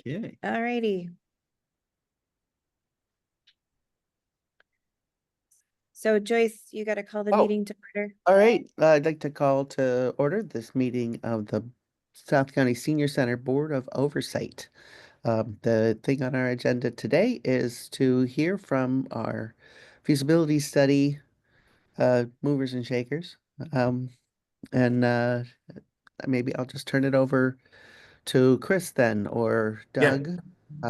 Okay. All righty. So Joyce, you got to call the Oh. meeting to order. All right, I'd like to call to order this meeting of the South County Senior Center Board of Oversight. The thing on our agenda today is to hear from our feasibility study movers and shakers. And maybe I'll just turn it over to Chris then, or Yeah. Doug,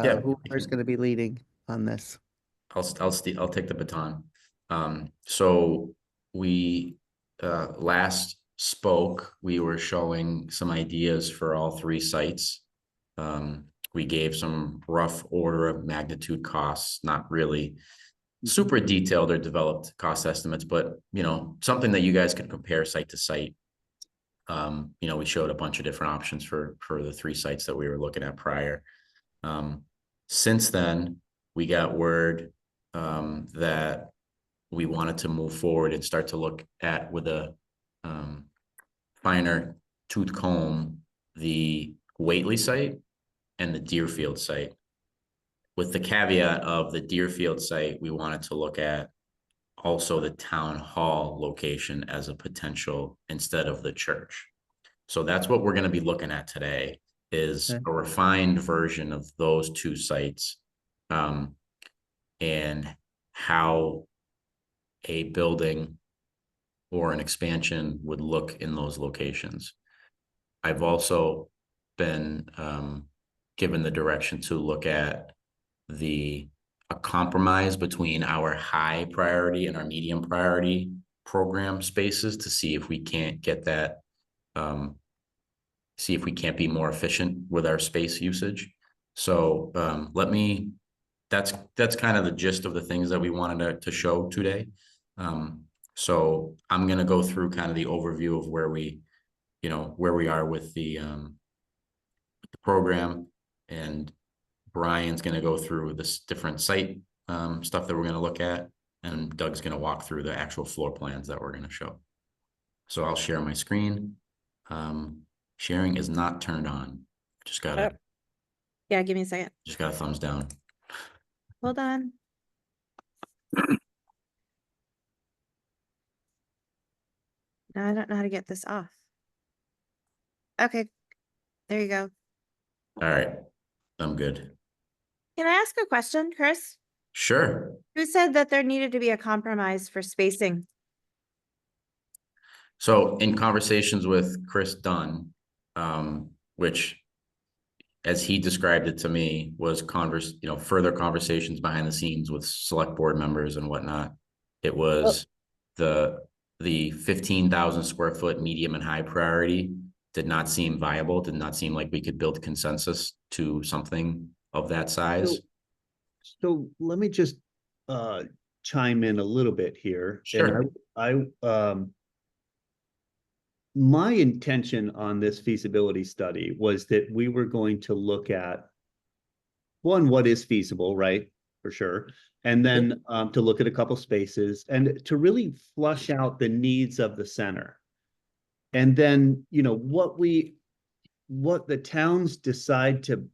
Yeah. whoever's going to be leading on this. I'll take the baton. So we last spoke, we were showing some ideas for all three sites. We gave some rough order of magnitude costs, not really super detailed or developed cost estimates, but something that you guys could compare site to site. We showed a bunch of different options for the three sites that we were looking at prior. Since then, we got word that we wanted to move forward and start to look at with a finer tooth comb the Whately site and the Deerfield site. With the caveat of the Deerfield site, we wanted to look at also the town hall location as a potential instead of the church. So that's what we're going to be looking at today, is a refined version of those two sites, and how a building or an expansion would look in those locations. I've also been given the direction to look at a compromise between our high priority and our medium priority program spaces to see if we can't get that, see if we can't be more efficient with our space usage. So that's kind of the gist of the things that we wanted to show today. So I'm going to go through kind of the overview of where we are with the program, and Brian's going to go through this different site stuff that we're going to look at, and Doug's going to walk through the actual floor plans that we're going to show. So I'll share my screen. Sharing is not turned on. Just got it. Yeah, give me a second. Just got a thumbs down. Hold on. No, I don't know how to get this off. Okay, there you go. All right, I'm good. Can I ask a question, Chris? Sure. Who said that there needed to be a compromise for spacing? So in conversations with Chris Dunn, which, as he described it to me, was further conversations behind the scenes with select board members and whatnot. It was the 15,000 square foot medium and high priority did not seem viable, did not seem like we could build consensus to something of that size. So let me just chime in a little bit here. Sure. And my intention on this feasibility study was that we were going to look at, one, what is feasible, right? For sure. And then to look at a couple spaces and to really flush out the needs of the center. And then, what the towns decide to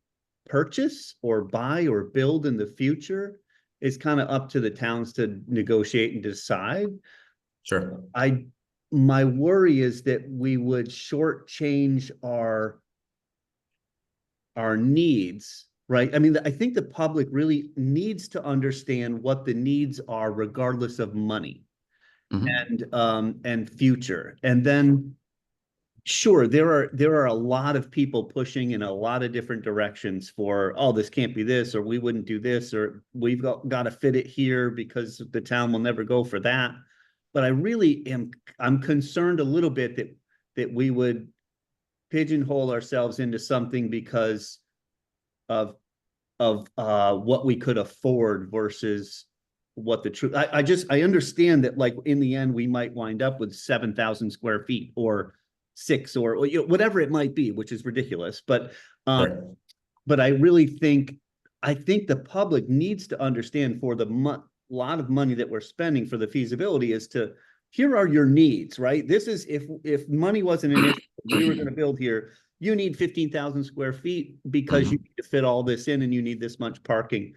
purchase or buy or build in the future is kind of up to the towns to negotiate and decide. Sure. My worry is that we would shortchange our needs, right? I mean, I think the public really needs to understand what the needs are, regardless of money and future. And then, sure, there are a lot of people pushing in a lot of different directions for, oh, this can't be this, or we wouldn't do this, or we've got to fit it here because the town will never go for that. But I'm concerned a little bit that we would pigeonhole ourselves into something because of what we could afford versus what the truth. I understand that, like, in the end we might wind up with 7,000 square feet or 6 or whatever it might be, which is ridiculous. But I really think the public needs to understand, for the lot of money that we're spending for the feasibility is to here are your needs, right? This is, if money wasn't an issue, we were gonna build here, you need 15,000 square feet because you need to fit all this in and you need this much parking.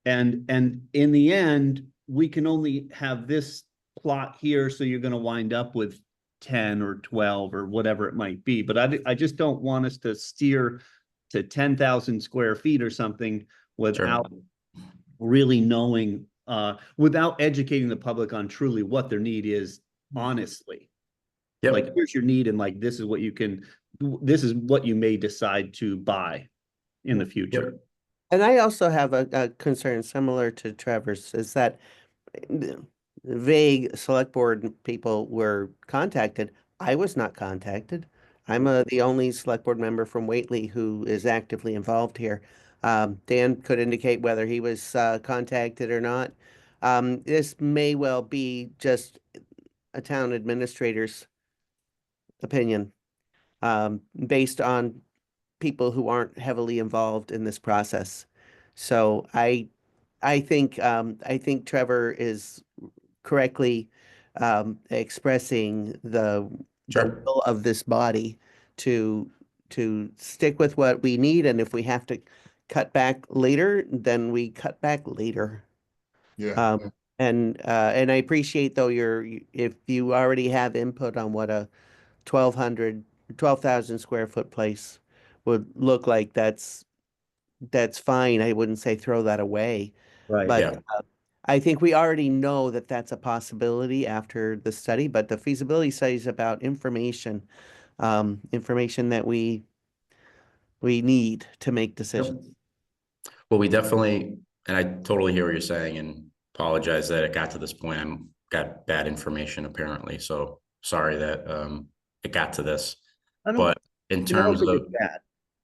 And in the end, we can only have this plot here, so you're gonna wind up with 10 or 12 or whatever it might be. But I just don't want us to steer to 10,000 square feet or something without really knowing, without educating the public on truly what their need is, honestly. Yep. Like, here's your need, and like, this is what you may decide to buy in the future. Yep. And I also have a concern similar to Trevor's, is that vague select board people were contacted. I was not contacted. I'm the only select board member from Whately who is actively involved here. Dan could indicate whether he was contacted or not. This may well be just a town administrator's opinion, based on people who aren't heavily involved in this process. So I think Trevor is correctly expressing the Sure. will of this body to stick with what we need, and if we have to cut back later, then we cut back later. Yeah. And I appreciate though if you already have input on what a 12,000 square foot place would look like, that's fine. I wouldn't say throw that away. Right. But Yeah. I think we already know that that's a possibility after the study, but the feasibility study is about information, information that we need to make decisions. Well, we definitely, and I totally hear what you're saying, and apologize that it got to this point. I'm got bad information apparently, so sorry that it got to this. I don't, But in I don't terms think of, it's bad.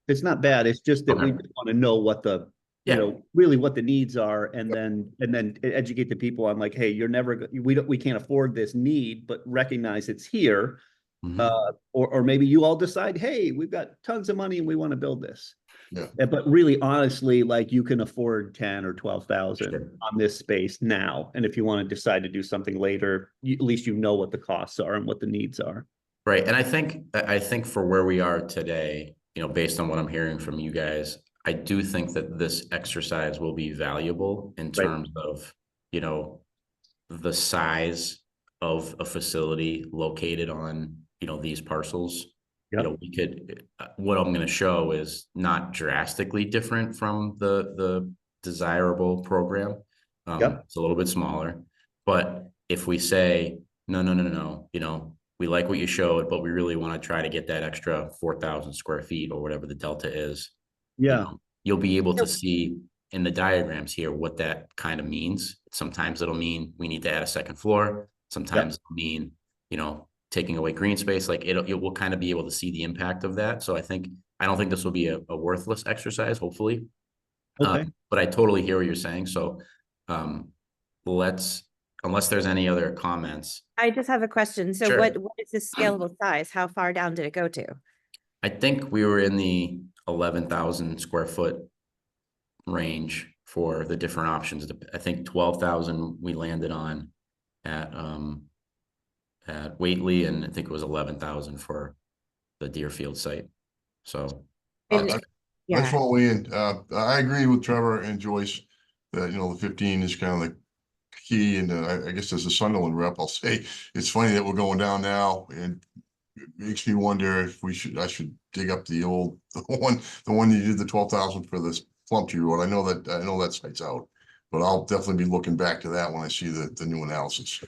It's not bad. It's just that we Okay. just want to know what the, Yeah. really what the needs are, and then educate the people on like, hey, you're never, we can't afford this need, but recognize it's here. Mhm. Or maybe you all decide, hey, we've got tons of money and we want to build this. Yeah. But really, honestly, like, you can afford 10 or 12,000 Sure. on this space now. And if you want to decide to do something later, at least you know what the costs are and what the needs are. Right. And I think for where we are today, based on what I'm hearing from you guys, I do think that this exercise will be valuable in Right. terms of, the size of a facility located on, these parcels. Yep. We could, what I'm going to show is not drastically different from the desirable program. Yep. It's a little bit smaller, but if we say, no, we like what you showed, but we really want to try to get that extra 4,000 square feet or whatever the delta is. Yeah. You'll be able to see in the diagrams here what that kind of means. Sometimes it'll mean we need to add a second floor. Sometimes it'll mean, taking away green space. Like we'll kind of be able to see the impact of that. So I don't think this will be a worthless exercise, hopefully. Okay. But I totally hear what you're saying. So unless there's any other comments. I just have a question. So Sure. what is the scalable size? How far down did it go to? I think we were in the 11,000 square foot range for the different options. I think 12,000 we landed on at Whately, and I think it was 11,000 for the Deerfield site. So And That's yeah, what we, I agree with Trevor and Joyce that, the 15 is kind of the key. And I guess as a Sunderland rep, I'll say it's funny that we're going down now, and it makes me wonder if I should dig up the one you did the 12,000 for this Plumtree Road. I know that site's out, but I'll definitely be looking back to that when I see the new analysis.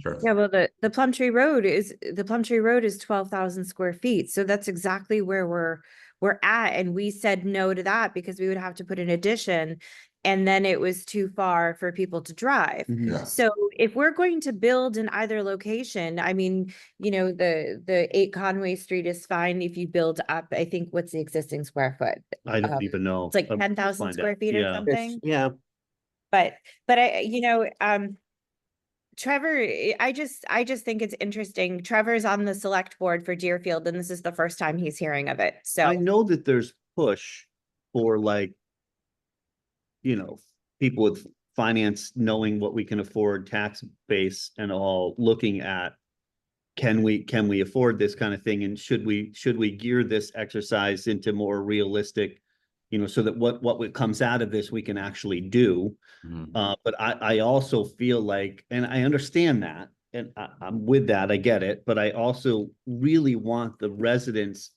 sure. yeah, well, the Plumtree Road is 12,000 square feet. So that's exactly where we're at. And we said no to that because we would have to put an addition, and then it was too far for people to drive. Mhm. Yeah. So if we're going to build in either location, I mean, the 8 Conway Street is fine if you build up. I think, what's the existing square foot? I don't even know. It's like I'll 10,000 find square out. feet or Yeah. something. Yeah. But Trevor, I just think it's interesting. Trevor's on the select board for Deerfield, and this is the first time he's hearing of it. So I know that there's push for, like, people with finance, knowing what we can afford, tax base and all, looking at, can we afford this kind of thing? And should we gear this exercise into more realistic, so that what comes out of this we can actually do. But I also feel like, and I understand that, and I'm with that, I get it, but I also really want the residents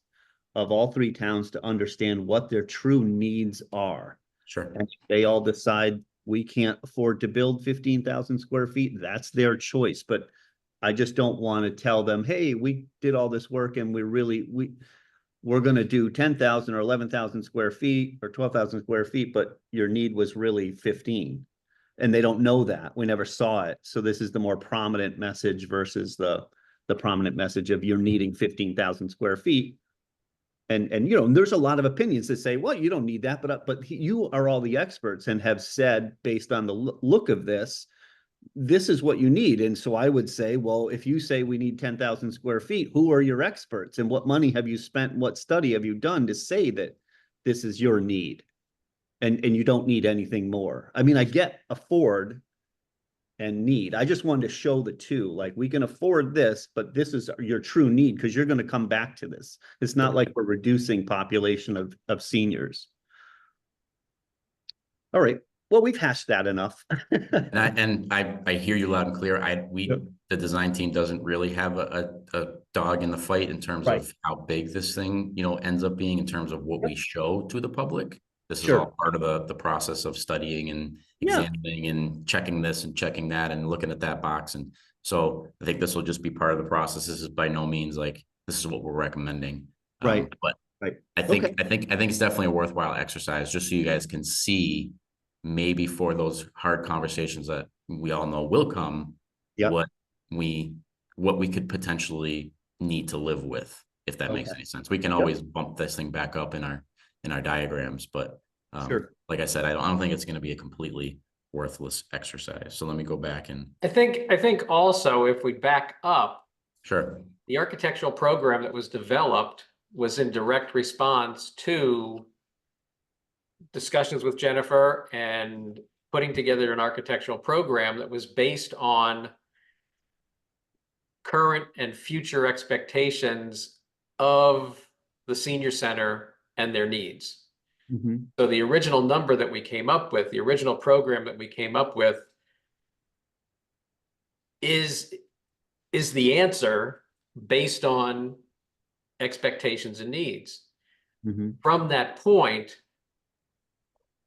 of all three towns to understand what their true needs are. Sure. And if they all decide we can't afford to build 15,000 square feet, that's their choice. But I just don't want to tell them, hey, we did all this work and we're going to do 10,000 or 11,000 square feet or 12,000 square feet, but your need was really 15. And they don't know that. We never saw it. So this is the more prominent message versus the prominent message of you're needing 15,000 square feet. And there's a lot of opinions that say, well, you don't need that, but you are all the experts and have said, based on the look of this is what you need. And so I would say, well, if you say we need 10,000 square feet, who are your experts and what money have you spent? What study have you done to say that this is your need? And you don't need anything more. I mean, I get afford and need. I just wanted to show the two, like we can afford this, but this is your true need because you're going to come back to this. It's not like we're reducing population of seniors. All right. Well, we've hashed that enough. And I hear you loud and clear. The design team doesn't really have a dog in the fight in terms of how big this thing, ends up being in terms of what we show to the public. This is all part of the process of studying and examining and checking this and checking that and looking at that box. And so I think this will just be part of the process. This is by no means like this is what we're recommending. But I think it's definitely a worthwhile exercise just so you guys can see, maybe for those hard conversations that we all know will come, what we could potentially need to live with, if that makes any sense. We can always bump this thing back up in our diagrams, but like I said, I don't think it's going to be a completely worthless exercise. So let me go back and I think also if we back up, the architectural program that was developed was in direct response to discussions with Jennifer and putting together an architectural program that was based on current and future expectations of the senior center and their needs. So the original number that we came up with, the original program that we came up with is the answer based on expectations and needs. From that point,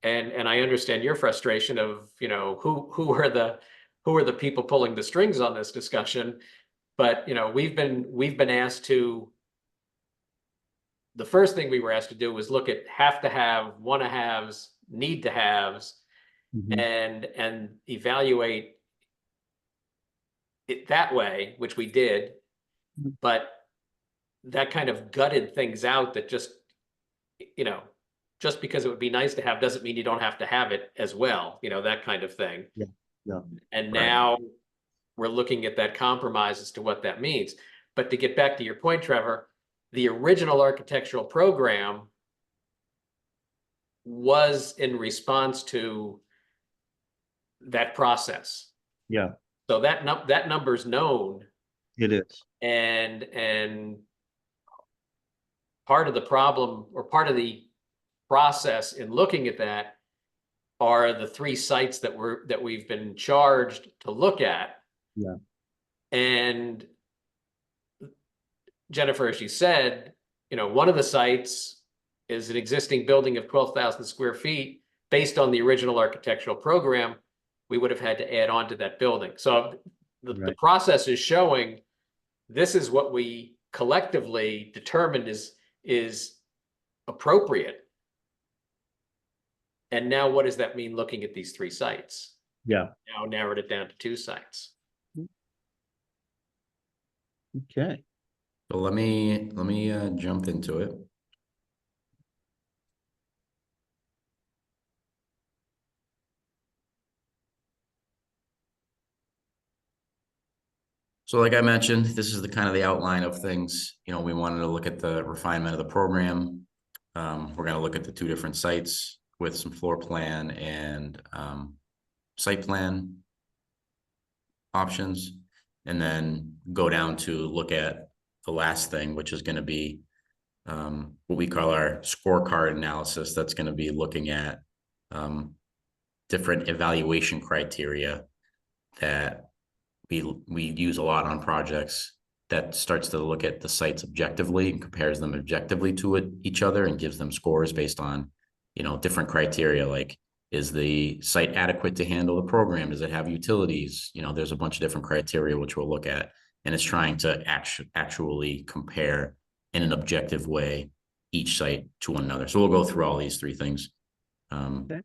and I understand your frustration of, who are the people pulling the strings on this discussion, but we've been asked to. The first thing we were asked to do was look at have to have, want to haves, need to haves, and evaluate it that way, which we did, but that kind of gutted things out that just because it would be nice to have doesn't mean you don't have to have it as well, that kind of thing. And now we're looking at that compromise as to what that means. But to get back to your point, Trevor, the original architectural program was in response to that process. So that number's known. It is. And part of the problem or part of the process in looking at that are the three sites that we've been charged to look at. And Jennifer, as you said, one of the sites is an existing building of 12,000 square feet. Based on the original architectural program, we would have had to add on to that building. So the process is showing this is what we collectively determined is appropriate. And now what does that mean looking at these three sites? Now narrowed it down to two sites. Okay. So let me jump into it. So like I mentioned, this is the kind of the outline of things. We wanted to look at the refinement of the program. We're going to look at the two different sites with some floor plan and site plan options, and then go down to look at the last thing, which is going to be what we call our scorecard analysis. That's going to be looking at different evaluation criteria that we use a lot on projects, that starts to look at the sites objectively and compares them objectively to each other and gives them scores based on, you know, different criteria, like, is the site adequate to handle the program? Does it have utilities? You know, there's a bunch of different criteria which we'll look at, and it's trying to actually compare in an objective way each site to one another. So we'll go through all these three things. Okay.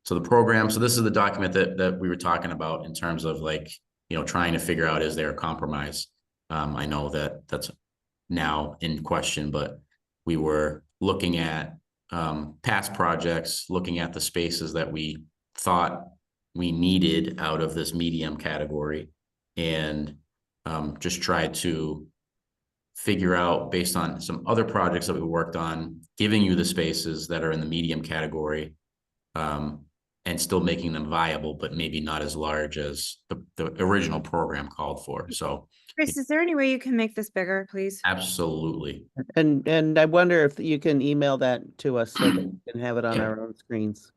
So the program, so this is the document that we were talking about in terms of, like, you know, trying to figure out, is there a compromise? I know that that's now in question, but we were looking at past projects, looking at the spaces that we thought we needed out of this medium category, and just try to figure out, based on some other projects that we worked on, giving you the spaces that are in the medium category, and still making them viable, but maybe not as large as the original program called for. So, Chris, is there any way you can make this bigger, please? absolutely. And I wonder if you can email that to us so that we can have it on Yeah. our own screens.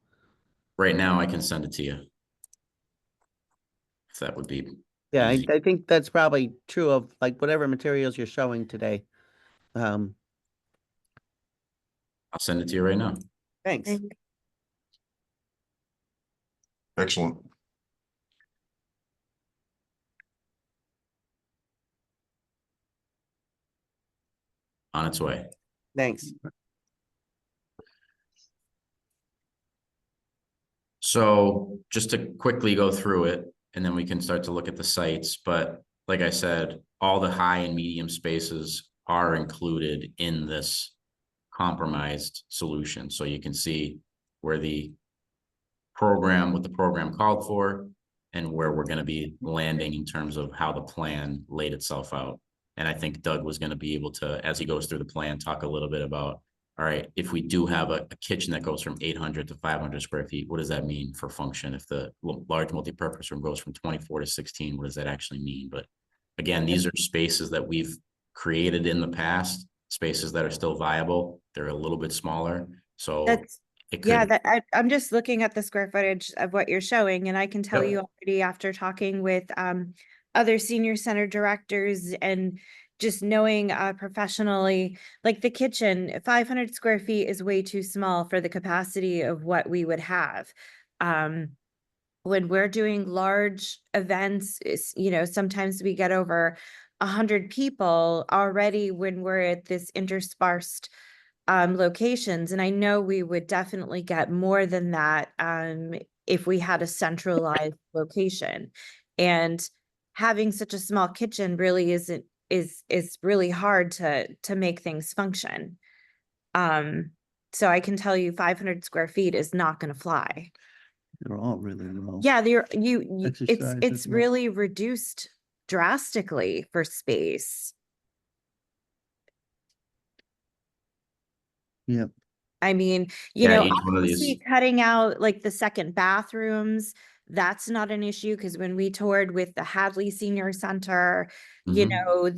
Right now, I can send it to you, if that would be Yeah, easy. I think that's probably true of like whatever materials you're showing today. I'll send it to you right now. Thanks. Excellent. On its way. Thanks. So just to quickly go through it, and then we can start to look at the sites. But like I said, all the high and medium spaces are included in this compromised solution. So you can see where what the program called for, and where we're going to be landing in terms of how the plan laid itself out. And I think Doug was going to be able to, as he goes through the plan, talk a little bit about, all right, if we do have a kitchen that goes from 800 to 500 square feet, what does that mean for function? If the large multi-purpose room goes from 24 to 16, what does that actually mean? But again, these are spaces that we've created in the past, spaces that are still viable. They're a little bit smaller. So That's, it could, yeah, I'm just looking at the square footage of what you're showing, and I can tell Yep. you already, after talking with other senior center directors and just knowing professionally, like the kitchen, 500 square feet is way too small for the capacity of what we would have. When we're doing large events, you know, sometimes we get over 100 people already when we're at this interspersed locations. And I know we would definitely get more than that if we had a centralized location. And having such a small kitchen really is really hard to make things function. So I can tell you 500 square feet is not going to fly. They're all really low. Yeah, Exercise it's as well. really reduced drastically for space. Yep. I mean, Yeah, each one of obviously these. cutting out like the second bathrooms, that's not an issue, because when we toured with the Hadley Senior Center, you Mhm. know,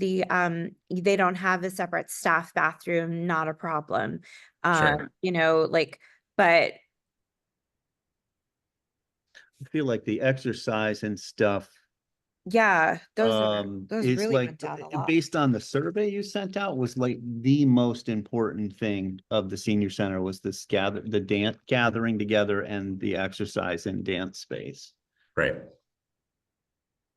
they don't have a separate staff bathroom, not a problem. Sure. You know, like, but I feel like the exercise and stuff yeah, those is really like, went down a lot. based on the survey you sent out, was like the most important thing of the senior center was this gathering together and the exercise and dance space. Right.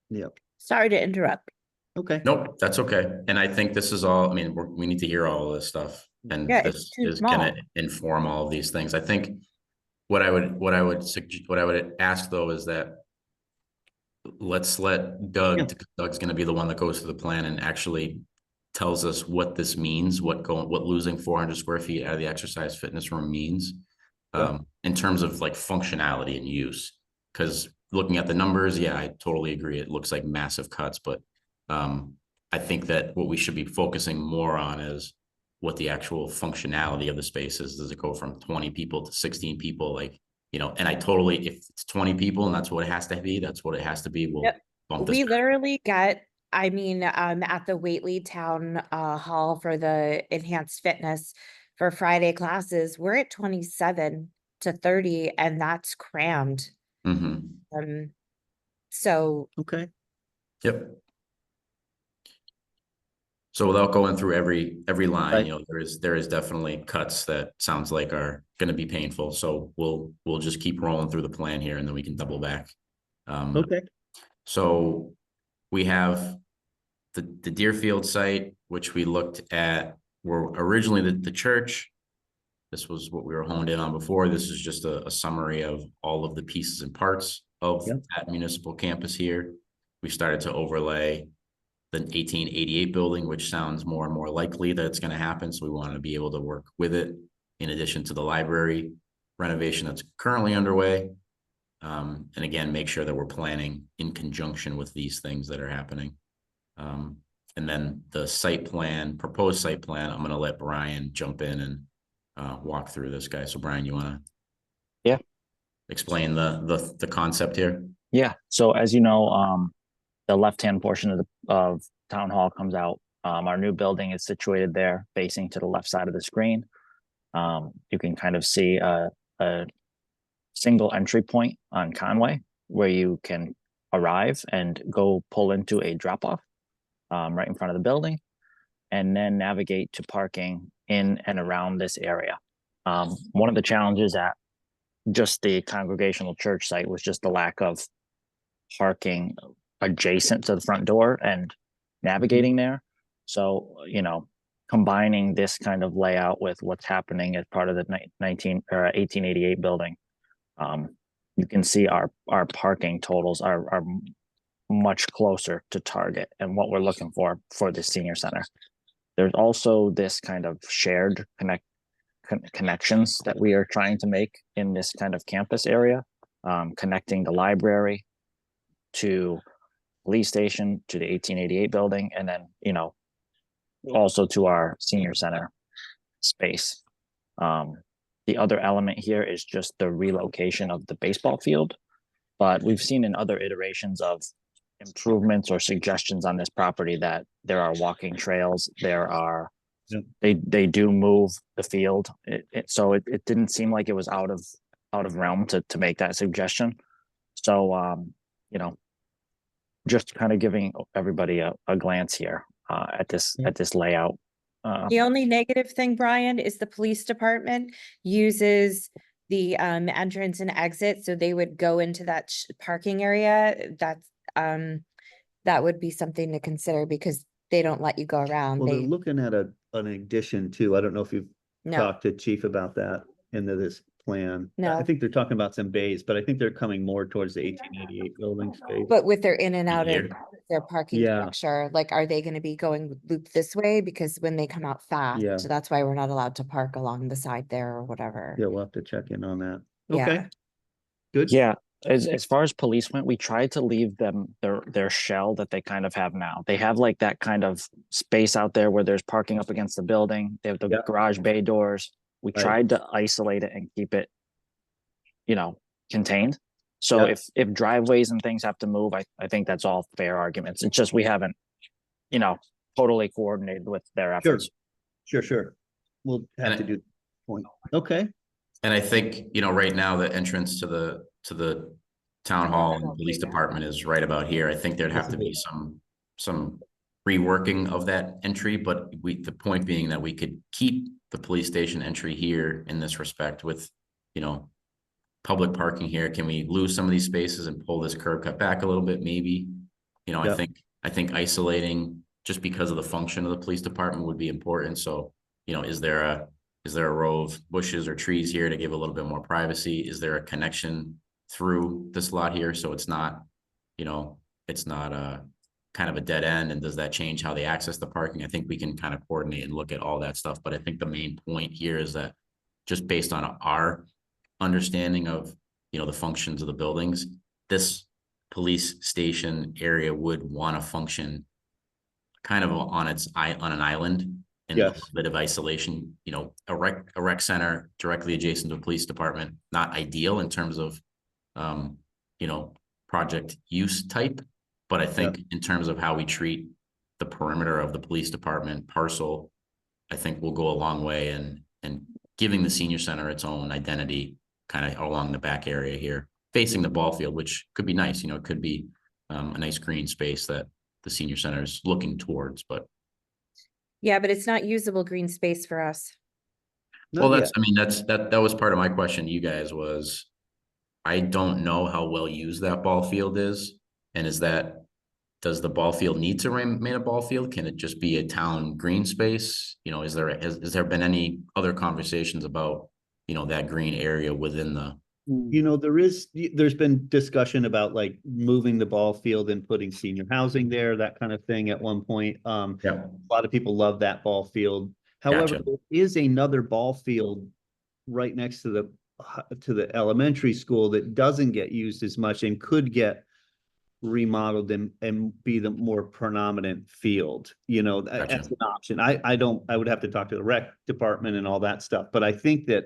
Yep. Sorry to interrupt. Okay. Nope, that's okay. And I think this is all, I mean, we need to hear all of this stuff. And Yeah, this it's too is gonna small. inform all of these things. I think what I would ask though is that let's let Doug, Yeah. Doug's gonna be the one that goes through the plan and actually tells us what this means, what losing 400 square feet out of the exercise fitness room means, in terms of like functionality and use. Because looking at the numbers, yeah, I totally agree. It looks like massive cuts, but I think that what we should be focusing more on is what the actual functionality of the space is. Does it go from 20 people to 16 people? Like, and I totally, if it's 20 people and that's what it has to be, that's what it has to be. We'll Yep. bump this We back. literally get, I mean, at the Whately Town Hall for the enhanced fitness for Friday classes, we're at 27 to 30 and that's crammed. Mhm. So Okay. Yep. So without going through every line, Right. there is definitely cuts that sounds like are going to be painful. So we'll just keep rolling through the plan here, and then we can double back. Okay. So we have the Deerfield site, which we looked at, were originally the church. This was what we were honed in on before. This is just a summary of all of the pieces and parts of Yep. that municipal campus here. We started to overlay the 1888 building, which sounds more and more likely that it's going to happen. So we want to be able to work with it in addition to the library renovation that's currently underway. And again, make sure that we're planning in conjunction with these things that are happening. And then the proposed site plan, I'm going to let Brian jump in and walk through this guy. So Brian, you want to explain the concept here? Yeah. So as you know, the left-hand portion of Town Hall comes out. Our new building is situated there, facing to the left side of the screen. You can kind of see a single entry point on Conway where you can arrive and go pull into a drop-off right in front of the building, and then navigate to parking in and around this area. One of the challenges at just the Congregational Church site was just the lack of parking adjacent to the front door and navigating there. So, combining this kind of layout with what's happening as part of the 1888 building, you can see our parking totals are much closer to target and what we're looking for the senior center. There's also this kind of shared connections that we are trying to make in this kind of campus area, connecting the library to police station, to the 1888 building, and then, also to our senior center space. The other element here is just the relocation of the baseball field, but we've seen in other iterations of improvements or suggestions on this property that there are walking trails, Yep. they do move the field. So it didn't seem like it was out of realm to make that suggestion. So, just kind of giving everybody a glance here at this layout. the only negative thing, Brian, is the police department uses the entrance and exit, so they would go into that parking area. That would be something to consider because they don't let you go around. Well, they're looking at an addition too. I don't know if you've No, talked to Chief about that into this plan. I No. think they're talking about some bays, but I think they're coming more towards the 1888 building space. but with their in and out of Here. their parking Yeah. structure, like, are they gonna be going loop this way? Because when they come out fast, Yeah. that's why we're not allowed to park along the side there or whatever. Yeah, we'll have to check in on that. Yeah. Okay. Good. Yeah, as far as police went, we tried to leave them their shell that they kind of have now. They have like that kind of space out there where there's parking up against the building. They have the Yeah. garage bay doors. We Right. tried to isolate it and keep it, contained. So Yeah. if driveways and things have to move, I think that's all fair arguments. It's just we haven't, totally coordinated with their Sure. efforts. Sure. We'll have to do point. Okay. And I think, right now the entrance to the town hall and police department is right about here. I think there'd have to be some reworking of that entry, but the point being that we could keep the police station entry here in this respect with, public parking here. Can we lose some of these spaces and pull this curb cut back a little bit? Maybe, Yeah. I think isolating just because of the function of the police department would be important. So, is there a row of bushes or trees here to give a little bit more privacy? Is there a connection through this lot here? So it's not, it's not a kind of a dead end. And does that change how they access the parking? I think we can kind of coordinate and look at all that stuff. But I think the main point here is that just based on our understanding of, the functions of the buildings, this police station area would want to function kind of on an island and a Yes. little bit of isolation, you know, a rec center directly adjacent to a police department, not ideal in terms of, you know, project use type. But I think in terms of how we treat the perimeter of the police department parcel, I think will go a long way and giving the senior center its own identity kind of along the back area here, facing the ball field, which could be nice. You know, it could be a nice green space that the senior center is looking towards, but Yeah, but it's not usable green space for us. well, Not that's, yet. I mean, that was part of my question to you guys was, I don't know how well used that ball field is. And does the ball field need to remain a ball field? Can it just be a town green space? You know, has there been any other conversations about, you know, that green area within the, You know, there's been discussion about like moving the ball field and putting senior housing there, that kind of thing at one point. yeah, A lot of people love that ball field. However, gotcha. there is another ball field right next to the elementary school that doesn't get used as much and could get remodeled and be the more predominant field, you know, Gotcha. that's an option. I would have to talk to the rec department and all that stuff, but I think that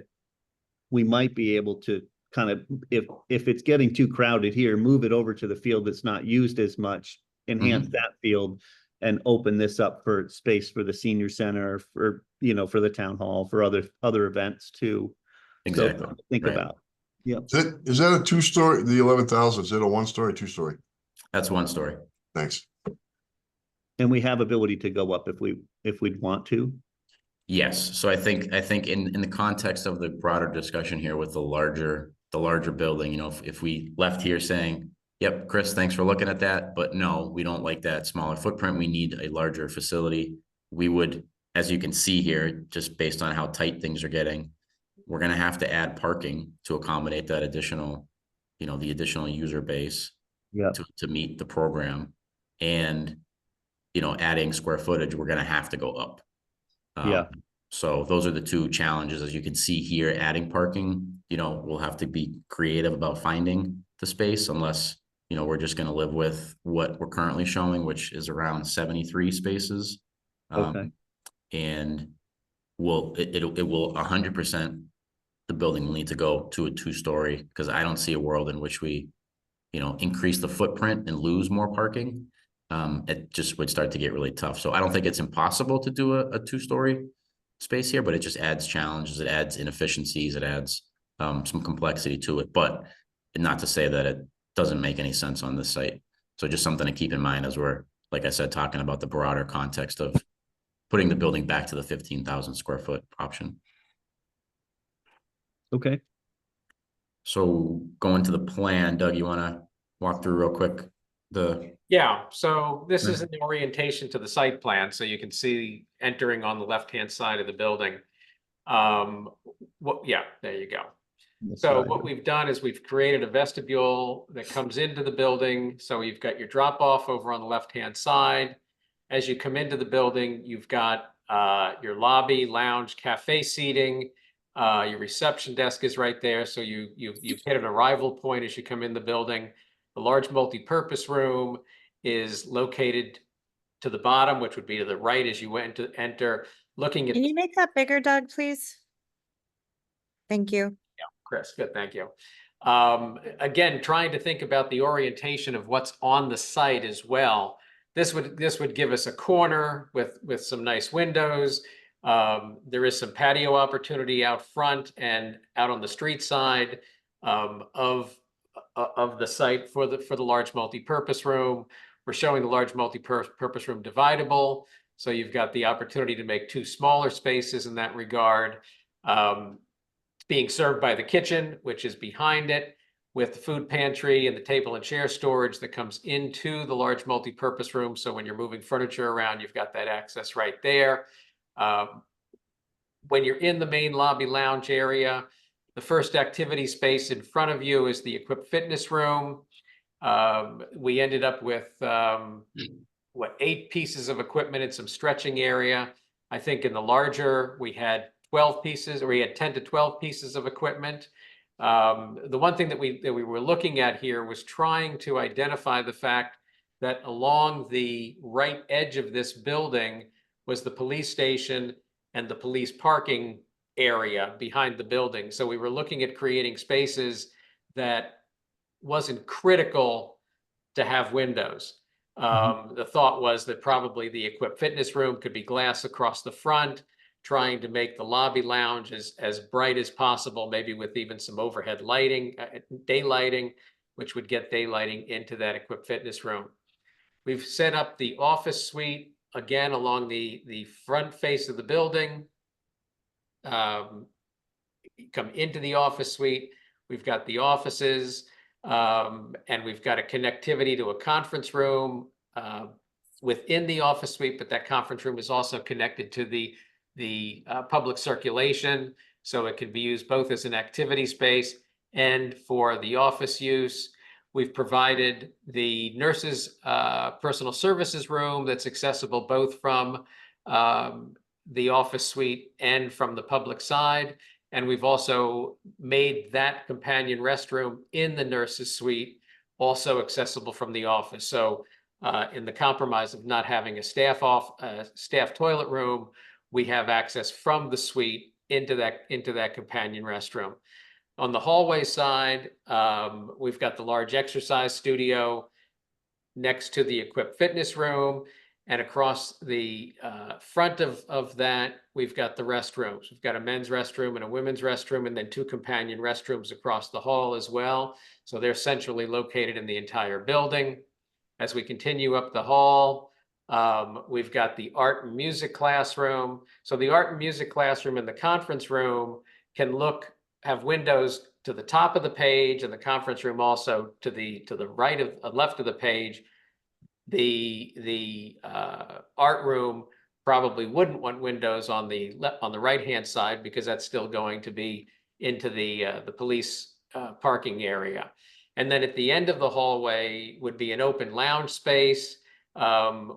we might be able to kind of, if it's getting too crowded here, move it over to the field that's not used as much, enhance that field and open this up for space for the senior center, for, you know, for the town hall, for other events too. Exactly. So think Right. about. Yeah. Is that a 2-story, the 11,000, is it a 1-story, 2-story? That's one story. Thanks. And we have ability to go up if we'd want to. Yes. So I think in the context of the broader discussion here with the larger building, you know, if we left here saying, yep, Chris, thanks for looking at that, but no, we don't like that smaller footprint. We need a larger facility. We would, as you can see here, just based on how tight things are getting, we're going to have to add parking to accommodate that additional, you know, the additional user base to meet the program. And, you know, adding square footage, we're going to have to go up. So those are the two challenges. As you can see here, adding parking, you know, we'll have to be creative about finding the space, unless, you know, we're just going to live with what we're currently showing, which is around 73 spaces. Okay. And it will 100%, the building will need to go to a 2-story, because I don't see a world in which we, you know, increase the footprint and lose more parking. It just would start to get really tough. So I don't think it's impossible to do a 2-story space here, but it just adds challenges. It adds inefficiencies. It adds some complexity to it, but not to say that it doesn't make any sense on this site. So just something to keep in mind as we're, like I said, talking about the broader context of putting the building back to the 15,000 square foot option. Okay. So going to the plan, Doug, you want to walk through real quick Yeah, so this is an orientation to the site plan, so you can see entering on the left-hand side of the building. Yeah, there you go. So what we've done is we've created a vestibule that comes into the building. So you've got your drop off over on the left-hand side. As you come into the building, you've got your lobby, lounge, cafe seating. Your reception desk is right there. So you've hit an arrival point as you come in the building. The large multi-purpose room is located to the bottom, which would be to the right as you enter. Looking at. Can you make that bigger, Doug, please? Thank you. Yeah, Chris, good, thank you. Again, trying to think about the orientation of what's on the site as well. This would give us a corner with some nice windows. There is some patio opportunity out front and out on the street side of the site for the large multi-purpose room. We're showing the large multi-purpose room dividable. So you've got the opportunity to make 2 smaller spaces in that regard. It's being served by the kitchen, which is behind it, with the food pantry and the table and chair storage that comes into the large multi-purpose room. So when you're moving furniture around, you've got that access right there. When you're in the main lobby lounge area, the first activity space in front of you is the equipped fitness room. We ended up with 8 pieces of equipment and some stretching area. I think in the larger, we had 12 pieces, or we had 10 to 12 pieces of equipment. The one thing that we were looking at here was trying to identify the fact that along the right edge of this building, was the police station and the police parking area behind the building. So we were looking at creating spaces that wasn't critical to have windows. The thought was that probably the equipped fitness room could be glass across the front, trying to make the lobby lounge as bright as possible, maybe with even some overhead lighting, daylighting, which would get daylighting into that equipped fitness room. We've set up the office suite again along the front face of the building. Come into the office suite. We've got the offices, and we've got a connectivity to a conference room within the office suite, but that conference room is also connected to the public circulation, so it can be used both as an activity space and for the office use. We've provided the nurses' personal services room that's accessible both from the office suite and from the public side. And we've also made that companion restroom in the nurses' suite also accessible from the office. So in the compromise of not having a staff toilet room, we have access from the suite into that companion restroom. On the hallway side, we've got the large exercise studio next to the equipped fitness room. And across the front of that, we've got the restrooms. We've got a men's restroom and a women's restroom, and then 2 companion restrooms across the hall as well. So they're centrally located in the entire building. As we continue up the hall, we've got the art and music classroom. So the art and music classroom and the conference room can have windows to the top of the page, and the conference room also to the right of left of the page. The art room probably wouldn't want windows on the right hand side, because that's still going to be into the police parking area. And then at the end of the hallway would be an open lounge space,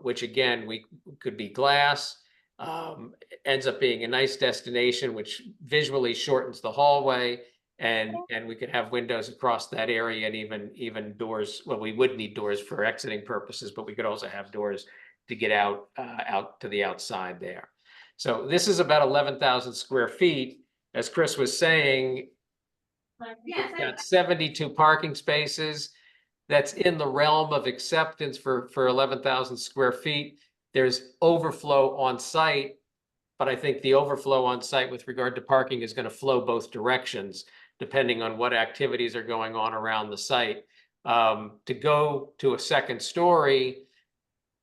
which again could be glass. Ends up being a nice destination, which visually shortens the hallway. And we could have windows across that area, and even doors. Well, we would need doors for exiting purposes, but we could also have doors to get out to the outside there. So this is about 11,000 square feet. As Chris was saying, we've got 72 parking spaces. That's in the realm of acceptance for 11,000 square feet. There's overflow on site, but I think the overflow on site with regard to parking is going to flow both directions, depending on what activities are going on around the site. To go to a second story,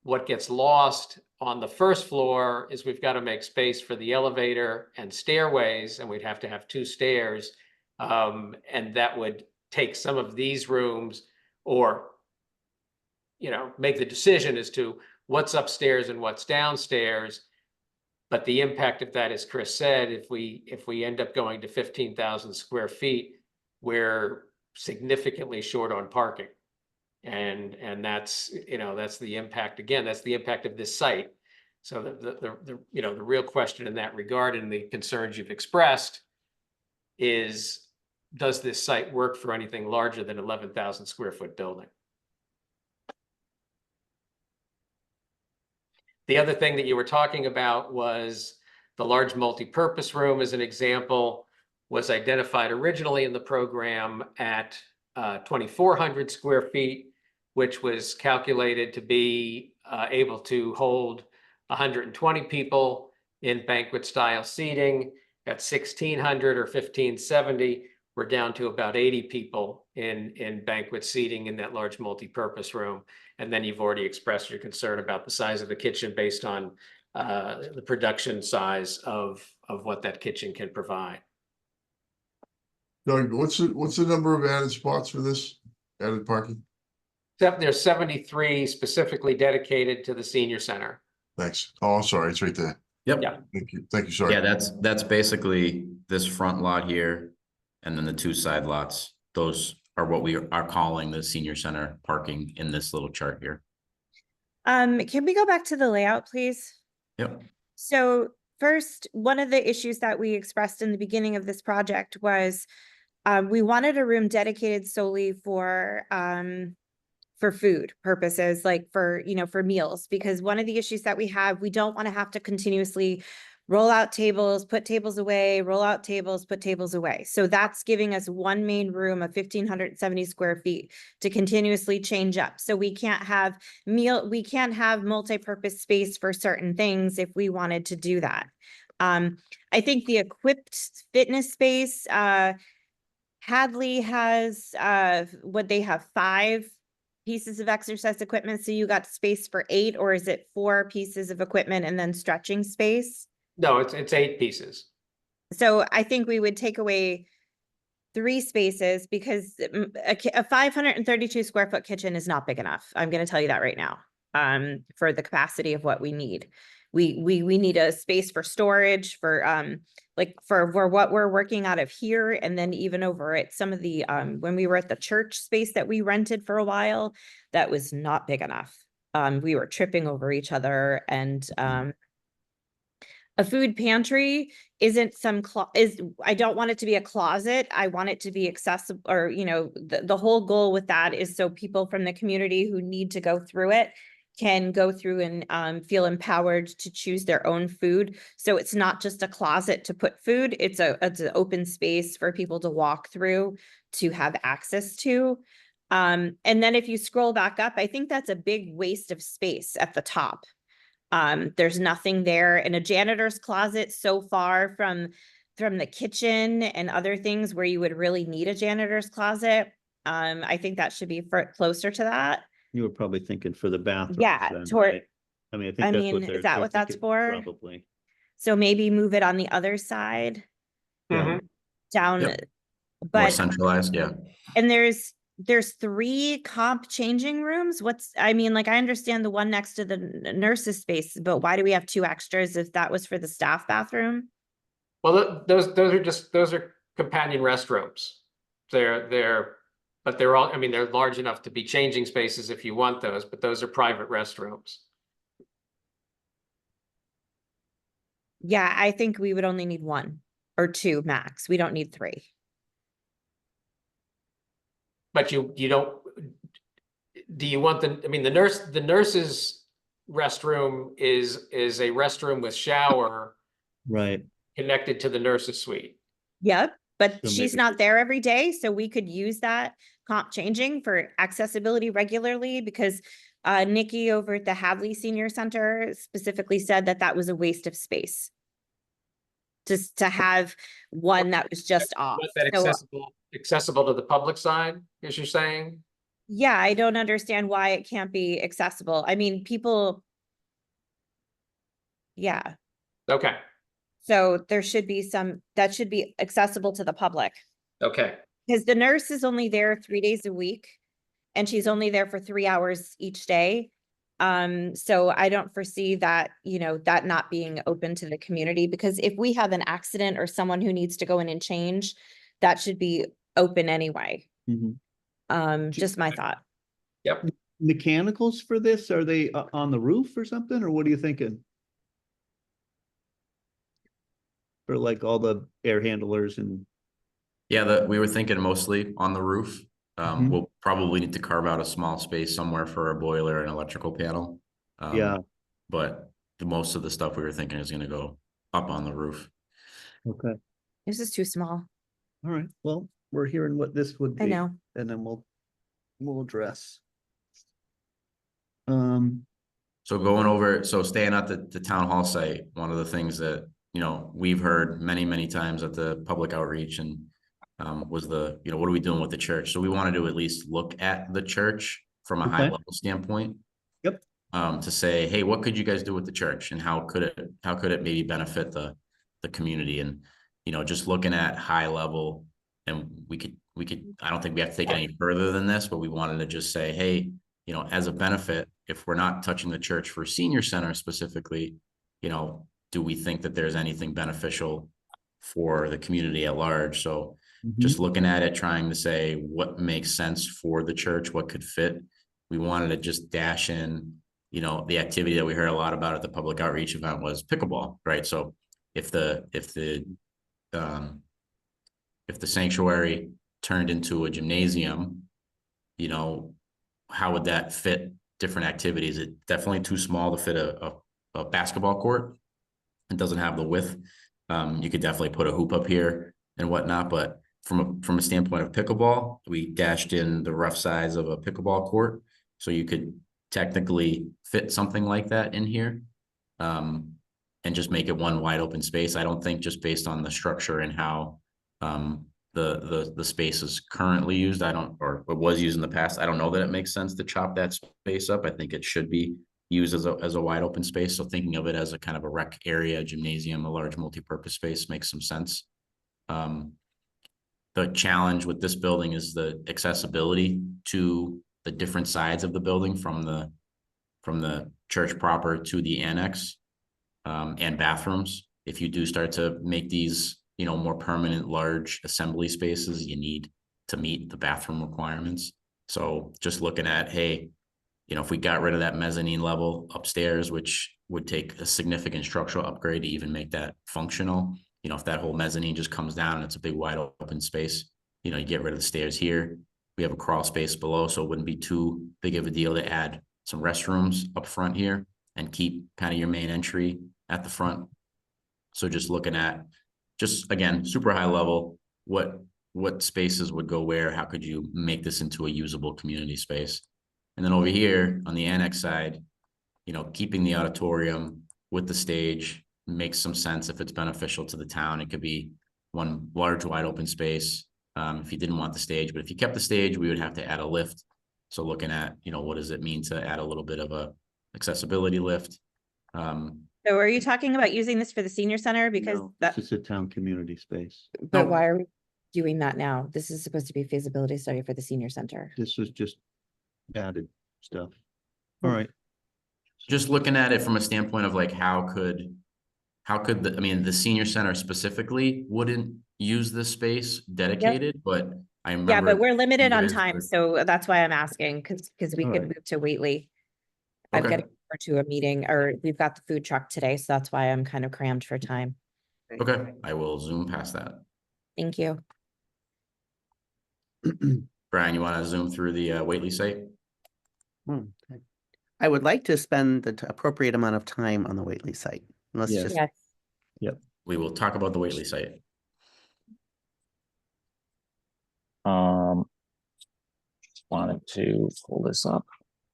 what gets lost on the first floor is we've got to make space for the elevator and stairways, and we'd have to have 2 stairs. And that would take some of these rooms, or, make the decision as to what's upstairs and what's downstairs. But the impact of that, as Chris said, if we end up going to 15,000 square feet, we're significantly short on parking. And that's the impact. Again, that's the impact of this site. So the real question in that regard, and the concerns you've expressed, is, does this site work for anything larger than 11,000 square foot building? The other thing that you were talking about was the large multi-purpose room, as an example, was identified originally in the program at 2,400 square feet, which was calculated to be able to hold 120 people in banquet style seating. At 1,600 or 1,570, we're down to about 80 people in banquet seating in that large multi-purpose room. And then you've already expressed your concern about the size of the kitchen based on the production size of what that kitchen can provide. Doug, what's the number of added spots for this added parking? There's 73 specifically dedicated to the senior center. Thanks. Oh, I'm sorry. It's right there. Yep. Yeah. Thank you. Sorry. Yeah, that's basically this front lot here, and then the 2 side lots. Those are what we are calling the senior center parking in this little chart here. Can we go back to the layout, please? Yep. So first, one of the issues that we expressed in the beginning of this project was we wanted a room dedicated solely for for food purposes, like for, you know, for meals, because one of the issues that we have, we don't want to have to continuously roll out tables, put tables away, roll out tables, put tables away. So that's giving us one main room of 1,570 square feet to continuously change up. So we can't have we can't have multi-purpose space for certain things if we wanted to do that. I think the equipped fitness space, Hadley has, what they have 5 pieces of exercise equipment. So you got space for 8, or is it 4 pieces of equipment and then stretching space? No, it's 8 pieces. So I think we would take away 3 spaces because a 532 square foot kitchen is not big enough. I'm going to tell you that right now. For the capacity of what we need. We need a space for storage, for like for what we're working out of here, and then even over at some of the when we were at the church space that we rented for a while, that was not big enough. We were tripping over each other, and a food pantry isn't I don't want it to be a closet. I want it to be accessible, or, you know, the whole goal with that is so people from the community who need to go through it can go through and feel empowered to choose their own food. So it's not just a closet to put food, it's an open space for people to walk through to have access to. And then if you scroll back up, I think that's a big waste of space at the top. There's nothing there, in a janitor's closet so far from the kitchen and other things where you would really need a janitor's closet. I think that should be closer to that. You were probably thinking for the bathroom. Yeah, then, toward, right? I mean, I I think that's mean, what is they're that what that's thinking, for? probably. So maybe move it on the other side Yeah. down, Yep. More but, centralized, yeah. and there's 3 comp changing rooms. I mean, like, I understand the one next to the nurse's space, but why do we have 2 extras if that was for the staff bathroom? Well, those are companion restrooms. But they're all, I mean, they're large enough to be changing spaces if you want those, but those are private restrooms. Yeah, I think we would only need 1 or 2 max. We don't need 3. But you don't, do you want I mean, the nurse's restroom is a restroom with shower Right. connected to the nurse's suite. Yep, but So she's maybe- not there every day, so we could use that comp changing for accessibility regularly, because Nikki over at the Hadley Senior Center specifically said that that was a waste of space. Just to have one that was just off. Want that So, accessible to the public side, as you're saying? yeah, I don't understand why it can't be accessible. I mean, people. Yeah, Okay, so there should be that should be accessible to the public. okay. Because the nurse is only there 3 days a week, and she's only there for 3 hours each day. So I don't foresee that, you know, that not being open to the community, because if we have an accident or someone who needs to go in and change, that should be open anyway. Mhm. Just my thought. Yep. Mechanicals for this, are they on the roof or something, or what are you thinking? For like all the air handlers and, Yeah, we were thinking mostly on the roof. Mhm. We'll probably need to carve out a small space somewhere for a boiler and electrical panel. yeah, But most of the stuff we were thinking is gonna go up on the roof. okay, This is too small. all right, well, we're hearing what this would be. I know. And then we'll address. So staying at the town hall site, one of the things that, you know, we've heard many times at the public outreach and was you know, what are we doing with the church? So we wanted to at least look at the church from a high Okay. level standpoint. Yep. To say, hey, what could you guys do with the church, and how could it maybe benefit the community? And, you know, just looking at high level, and we could, I don't think we have to take it any further than this, but we wanted to just say, hey, you know, as a benefit, if we're not touching the church for senior center specifically, you know, do we think that there's anything beneficial for the community at large? So just looking at it, trying to say what makes sense for the church, what could fit. We wanted to just dash in, you know, the activity that we heard a lot about at the public outreach event was pickleball, right? So if the sanctuary turned into a gymnasium, you know, how would that fit different activities? It's definitely too small to fit a basketball court. It doesn't have the width. You could definitely put a hoop up here and whatnot, but from a standpoint of pickleball, we dashed in the rough size of a pickleball court, so you could technically fit something like that in here, and just make it one wide open space. I don't think, just based on the structure and how the space is currently used, or it was used in the past, I don't know that it makes sense to chop that space up. I think it should be used as a wide open space. So thinking of it as a kind of a rec area, gymnasium, a large multi-purpose space makes some sense. The challenge with this building is the accessibility to the different sides of the building, from the church proper to the annex, and bathrooms. If you do start to make these, more permanent, large assembly spaces, you need to meet the bathroom requirements. So just looking at, hey, if we got rid of that mezzanine level upstairs, which would take a significant structural upgrade to even make that functional, if that whole mezzanine just comes down and it's a big wide open space, you get rid of the stairs here. We have a crawl space below, so it wouldn't be too big of a deal to add some restrooms up front here and keep kind of your main entry at the front. So just looking at, just again, super high level, what spaces would go where, how could you make this into a usable community space? And then over here on the annex side, keeping the auditorium with the stage makes some sense. If it's beneficial to the town, it could be one large wide open space, if you didn't want the stage. But if you kept the stage, we would have to add a lift. So looking at, what does it mean to add a little bit of a accessibility lift? So are you talking about using this for the senior center? Because No, this is a town community space. but why are we doing that now? This is supposed to be a feasibility study for the senior center. This was just added stuff. All right. Just looking at it from a standpoint of like, how could the senior center specifically wouldn't use this space dedicated, but I remember. Yeah, but we're limited on guys time, were- so that's why I'm asking, because we All could right. move to Whately. I've got Okay. to go to a meeting, or we've got the food truck today, so that's why I'm kind of crammed for time. Okay, I will zoom past that. Thank you. Brian, you want to zoom through the Whately site? I would like to spend the appropriate amount of time on the Whately site. Let's Yes. just, Yes. We will talk about the Whately site. Wanted to pull this up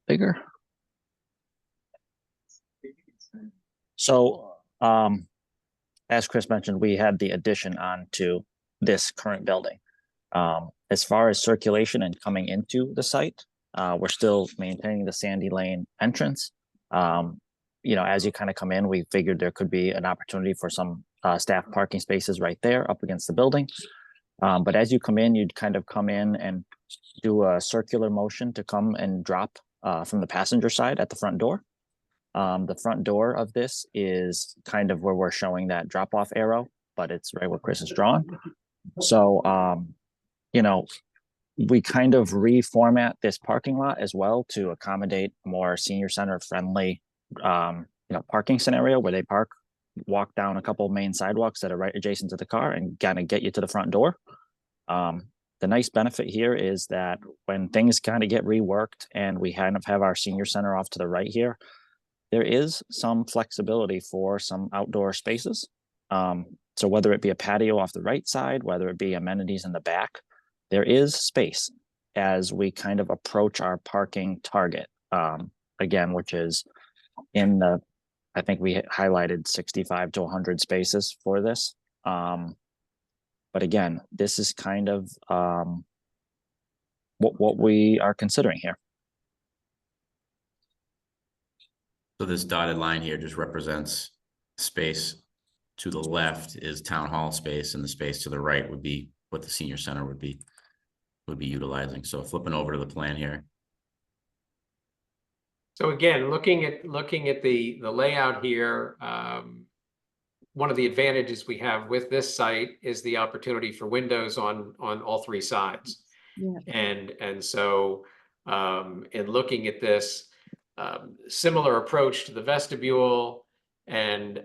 bigger. So, as Chris mentioned, we had the addition onto this current building. As far as circulation and coming into the site, we're still maintaining the Sandy Lane entrance. As you kind of come in, we figured there could be an opportunity for some staff parking spaces right there up against the building. But as you come in, you'd kind of come in and do a circular motion to come and drop from the passenger side at the front door. The front door of this is kind of where we're showing that drop-off arrow, but it's right where Chris is drawn. So, we kind of reformat this parking lot as well to accommodate more senior center friendly, parking scenario where they park, walk down a couple main sidewalks that are right adjacent to the car and kind of get you to the front door. The nice benefit here is that when things kind of get reworked and we kind of have our senior center off to the right here, there is some flexibility for some outdoor spaces. So whether it be a patio off the right side, whether it be amenities in the back, there is space as we kind of approach our parking target. Again, which is in the, I think we highlighted 65 to 100 spaces for this. But again, this is kind of what we are considering here. So this dotted line here just represents space to the left is town hall space, and the space to the right would be what the senior center would be utilizing. So flipping over to the plan here. So again, looking at the layout here, one of the advantages we have with this site is the opportunity for windows on all three sides. Yeah. And so in looking at this, similar approach to the vestibule, and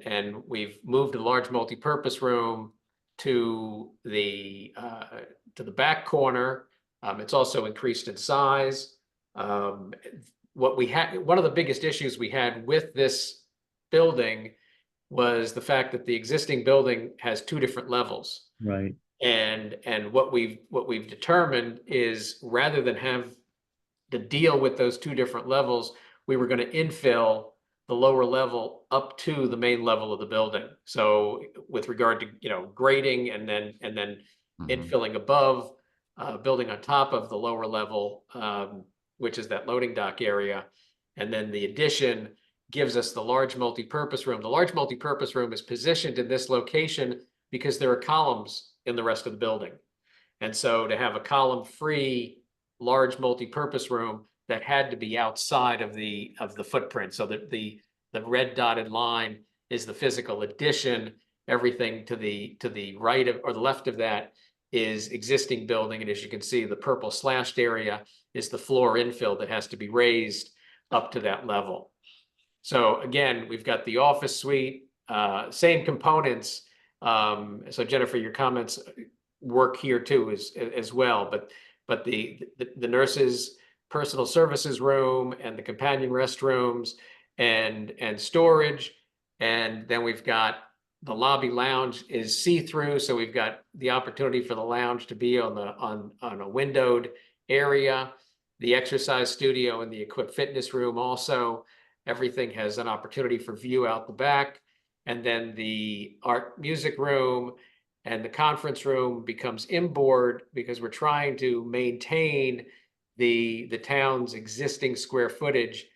we've moved a large multi-purpose room to the back corner. It's also increased in size. What we had, one of the biggest issues we had with this building was the fact that the existing building has 2 different levels. Right. And what we've determined is, rather than have to deal with those 2 different levels, we were going to infill the lower level up to the main level of the building. So with regard to, you know, grading and then infilling above, building on top of the lower level, which is that loading dock area. And then the addition gives us the large multi-purpose room. The large multi-purpose room is positioned in this location because there are columns in the rest of the building. And so to have a column-free large multi-purpose room, that had to be outside of the footprint. So that the red dotted line is the physical addition. Everything to the right of, or the left of that, is existing building. And as you can see, the purple slashed area is the floor infill that has to be raised up to that level. So again, we've got the office suite, same components. So Jennifer, your comments work here too as well, but the nurses' personal services room and the companion restrooms and storage. And then we've got the lobby lounge is see-through. So we've got the opportunity for the lounge to be on a windowed area. The exercise studio and the equipped fitness room also, everything has an opportunity for view out the back. And then the art music room and the conference room becomes inboard, because we're trying to maintain the town's existing square footage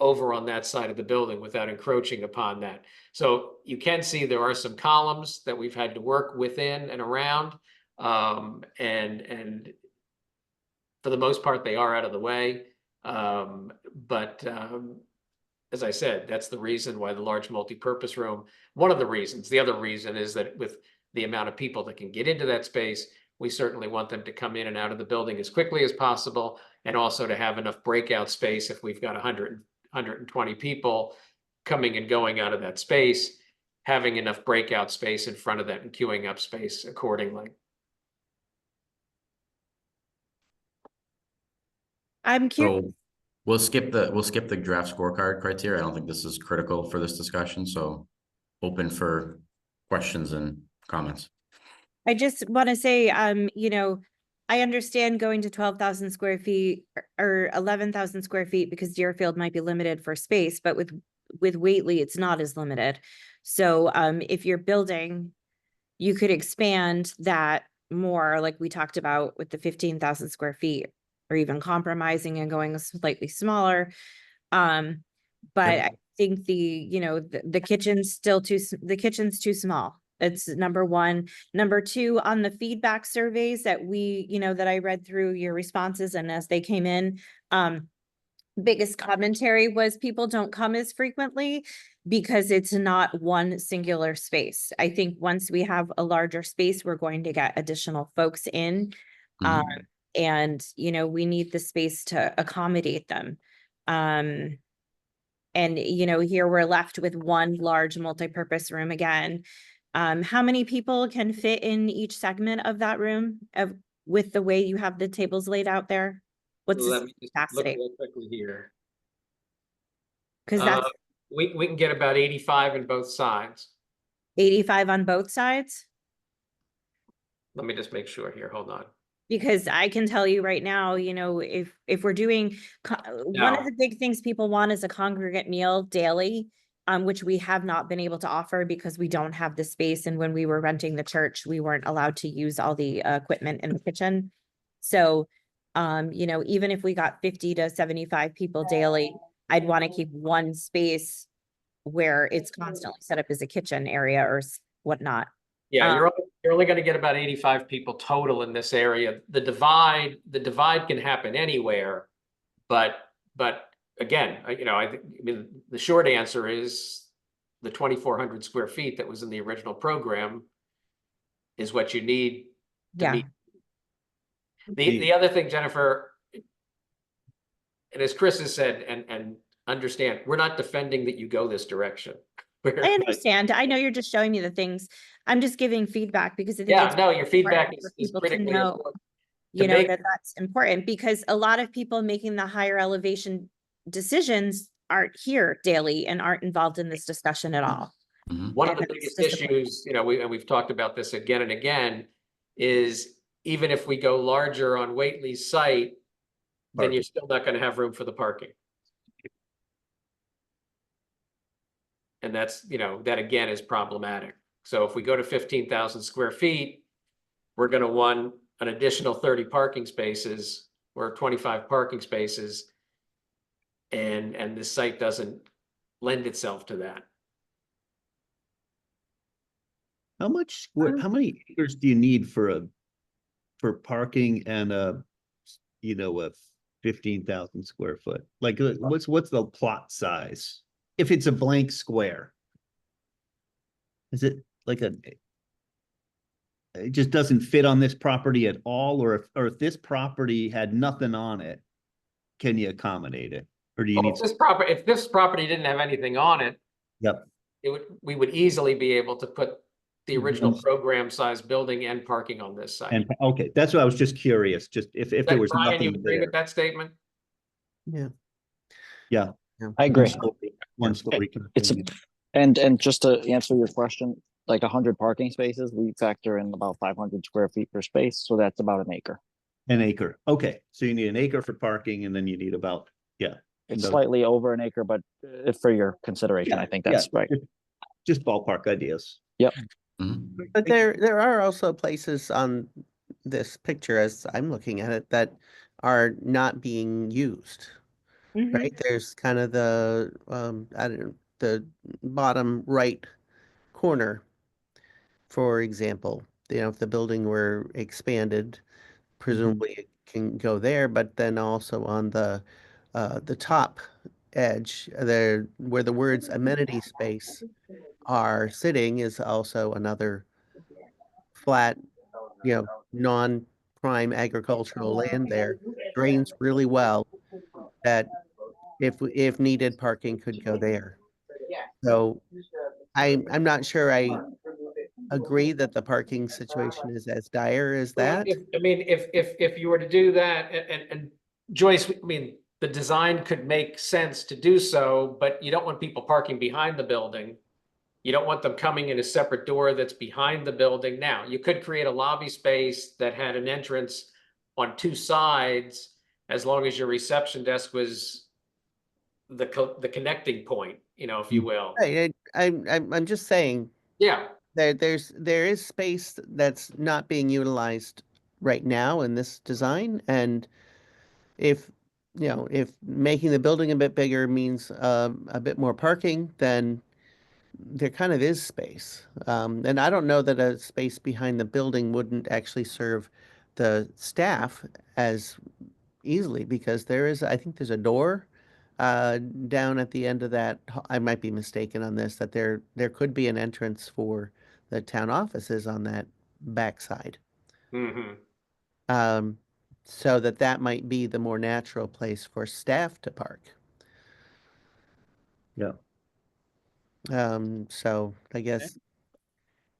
over on that side of the building without encroaching upon that. So you can see there are some columns that we've had to work within and around, and for the most part, they are out of the way. But as I said, that's the reason why the large multi-purpose room, one of the reasons. The other reason is that with the amount of people that can get into that space, we certainly want them to come in and out of the building as quickly as possible, and also to have enough breakout space if we've got 120 people coming and going out of that space, having enough breakout space in front of that and queuing up space accordingly. I'm curious. So we'll skip the draft scorecard criteria. I don't think this is critical for this discussion, so open for questions and comments. I just want to say, you know, I understand going to 12,000 square feet or 11,000 square feet because Deerfield might be limited for space, but with Whately, it's not as limited. So if you're building, you could expand that more, like we talked about with the 15,000 square feet, or even compromising and going slightly smaller. But I think the kitchen's too small. It's number one. Number two, on the feedback surveys that that I read through your responses, and as they came in, biggest commentary was people don't come as frequently because it's not one singular space. I think once we have a larger space, we're going to get additional folks in. And we need the space to accommodate them. And here we're left with one large multi-purpose room again. How many people can fit in each segment of that room with the way you have the tables laid out there? What's Let the me just look capacity? real quickly here. Because that's We can get about 85 in both sides. 85 on both sides. Let me just make sure here. Hold on. Because I can tell you right now, if we're doing one of the big things people want is a congregate meal daily, which we have not been able to offer because we don't have the space. And when we were renting the church, we weren't allowed to use all the equipment in the kitchen. So, even if we got 50 to 75 people daily, I'd want to keep one space where it's constantly set up as a kitchen area or whatnot. Yeah, you're only going to get about 85 people total in this area. The divide can happen anywhere, but again, I mean, the short answer is the 2,400 square feet that was in the original program is what you need to meet. The other thing, Jennifer, and as Chris has said, and understand, we're not defending that you go this direction. I understand. I know you're just showing me the things. I'm just giving feedback because I think your feedback is people to critically know. important. you know, make- that's important, because a lot of people making the higher elevation decisions aren't here daily and aren't involved in this discussion at all. Mhm. One of And the that's biggest disappointing. issues, you know, we've talked about this again and again, is even if we go larger on Whately's site, then you're still not gonna have room for the parking. And that's, you know, that again is problematic. So if we go to 15,000 square feet, we're gonna want an additional 30 parking spaces or 25 parking spaces. And this site doesn't lend itself to that. How many acres do you need for parking and a 15,000 square foot? Like, what's the plot size? If it's a blank square? Is it like it just doesn't fit on this property at all, or if this property had nothing on it, can you accommodate it? Or do you Well, need? if this property didn't have anything on it, Yep. we would easily be able to put the original Mhm. program size building and parking on this site. And okay, that's what I was just curious, just if there was Brian, you nothing agree there. with that statement? Yeah. Yeah. I agree. One story. It's and just to answer your question, like 100 parking spaces, we factor in about 500 square feet per space, so that's about an acre. An acre. Okay, so you need an acre for parking, and then you need about, It's another- slightly over an acre, but for your consideration, I think that's right. Just ballpark ideas. Yep. Mhm. But there are also places on this picture, as I'm looking at it, that are not being used, right? There's kind of the, I don't know, the bottom right corner, for example. You know, if the building were expanded, presumably it can go there, but then also on the top edge there, where the words amenity space are sitting, is also another flat, you know, non-prime agricultural land there. Drains really well, that if needed, parking could go there. So I'm not sure I agree that the parking situation is as dire as that. If you were to do that, and Joyce, I mean, the design could make sense to do so, but you don't want people parking behind the building. You don't want them coming in a separate door that's behind the building. Now, you could create a lobby space that had an entrance on two sides, as long as your reception desk was the connecting point, you know, if you will. Right, I'm just saying, Yeah, there is space that's not being utilized right now in this design, and if, you know, if making the building a bit bigger means a bit more parking, then there kind of is space. And I don't know that a space behind the building wouldn't actually serve the staff as easily, because I think there's a door down at the end of that. I might be mistaken on this, that there could be an entrance for the town offices on that backside. mm-hmm. So that might be the more natural place for staff to park. Yeah. So I guess,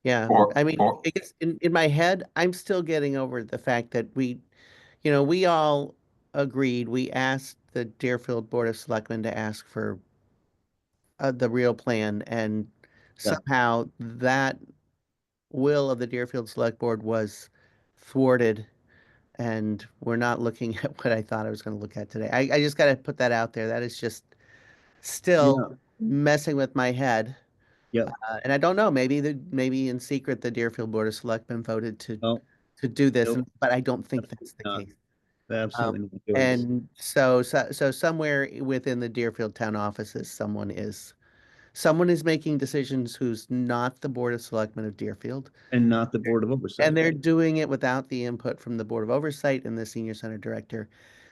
yeah, Or- I mean, or- I guess in my head, I'm still getting over the fact that we all agreed, we asked the Deerfield Board of Selectmen to ask for the real plan, and Yeah. somehow that will of the Deerfield Select Board was thwarted, and we're not looking at what I thought I was going to look at today. I just got to put that out there. That is just still messing with my head. Yeah. And I don't know, maybe in secret, the Deerfield Board of Selectmen voted Oh, to do this, nope. but I don't think that's the not. case. Absolutely. not yours. And so somewhere within the Deerfield town offices, someone is making decisions who's not the Board of Selectmen of Deerfield, And not the Board of Oversight. and they're doing it without the input from the Board of Oversight and the Senior Center Director.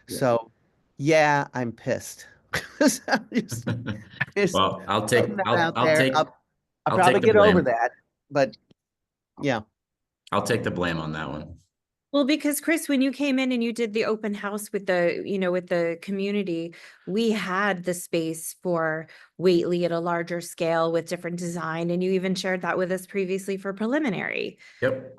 Yeah. So, yeah, I'm pissed. So just Well, I'll putting that out I'll there. take, I'll I'll probably take the get over blame. that, but yeah. I'll take the blame on that one. Well, because Chris, when you came in and you did the open house with the community, we had the space for Whately at a larger scale with different design, and you even shared that with us previously for preliminary. Yep.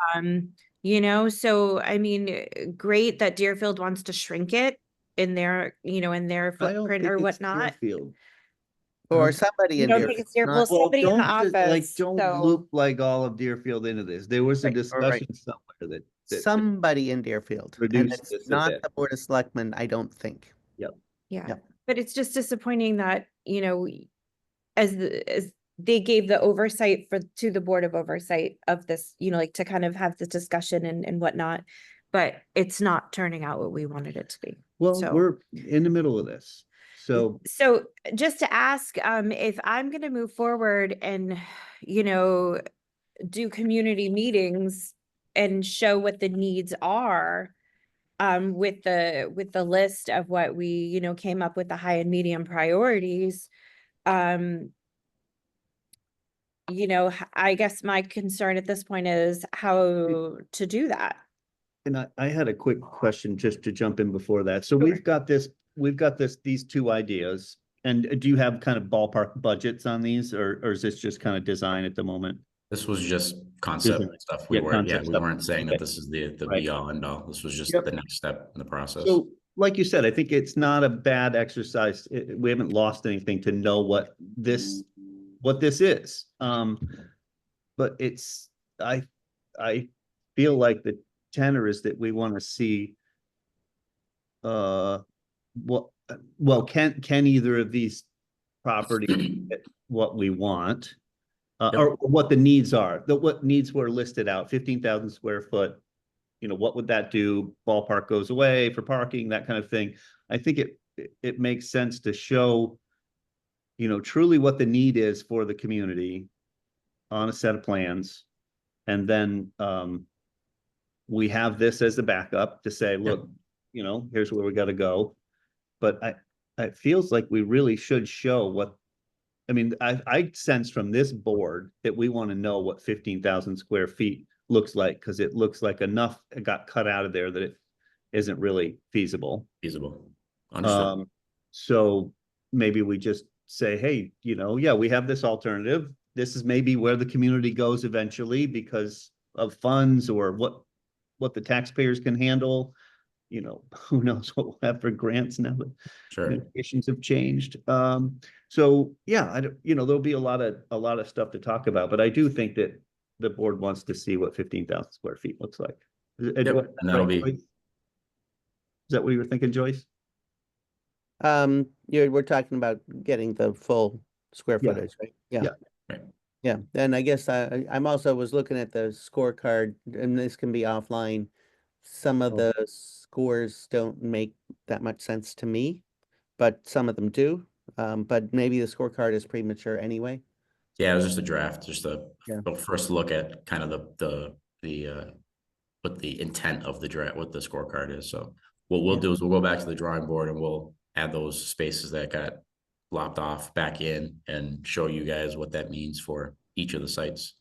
You know, so I mean, great that Deerfield wants to shrink it in their, you know, in their I don't footprint think or it's whatnot. Deerfield. Or somebody You in don't Deerfield. think it's Deerfield? not- Well, somebody in the Don't office, don't so, loop like all of Deerfield into this. There was a Right, discussion somewhere that Somebody in Deerfield, and reduced it's this a not bit. the Board of Selectmen, I don't think. yeah. Yeah. But it's just disappointing that, you know, as they gave the oversight to the Board of Oversight of this, you know, like to kind of have this discussion and whatnot, but it's not turning out what we wanted it to be. Well, So- we're in the middle of this. So So just to ask, if I'm gonna move forward and, you know, do community meetings and show what the needs are, with the list of what we, you know, came up with, the high and medium priorities, you know, I guess my concern at this point is how to do that. and I had a quick question just to jump in before that. So Sure. we've got these two ideas. And do you have kind of ballpark budgets on these, or is this just kind of design at the moment? This was just concept Design. stuff. Yeah, We concept stuff. weren't saying Okay. that this is the Right. be all end all. This was just Yep. the next step in the process. So, like you said, I think it's not a bad exercise. We haven't lost anything to know what this is. But I feel like the tenor is that we want to see can either of these properties get what we want? Yep. Or what the needs are, what needs were listed out, 15,000 square foot. You know, what would that do? Ballpark goes away for parking, that kind of thing. I think it makes sense to show, you know, truly what the need is for the community on a set of plans. And then we have this as a backup to say, look, you know, here's where we got to go. But it feels like we really should show what, I mean, I sense from this board that we want to know what 15,000 square feet looks like, because it looks like enough got cut out of there that it isn't really feasible. Understood. So maybe we just say, hey, you know, yeah, we have this alternative. This is maybe where the community goes eventually because of funds or what the taxpayers can handle. You know, who knows what we'll have for grants now that Sure. conditions have changed. So yeah, you know, there'll be a lot of stuff to talk about, but I do think that the board wants to see what 15,000 square feet looks like. Yep, and that'll be. Joyce? Is that what you were thinking, Joyce? We're talking about getting the full square Yeah. footage, right? Yeah. Yeah. Right. Yeah, and I guess I'm also was looking at the scorecard, and this can be offline. Some of Oh. the scores don't make that much sense to me, but some of them do. But maybe the scorecard is premature anyway. Yeah, it was just a draft, just Yeah. a first look at kind of the what the intent of the draft, what the scorecard is. So what we'll do is we'll go back to the drawing board and we'll add those spaces that got lopped off back in and show you guys what that means for each of the sites,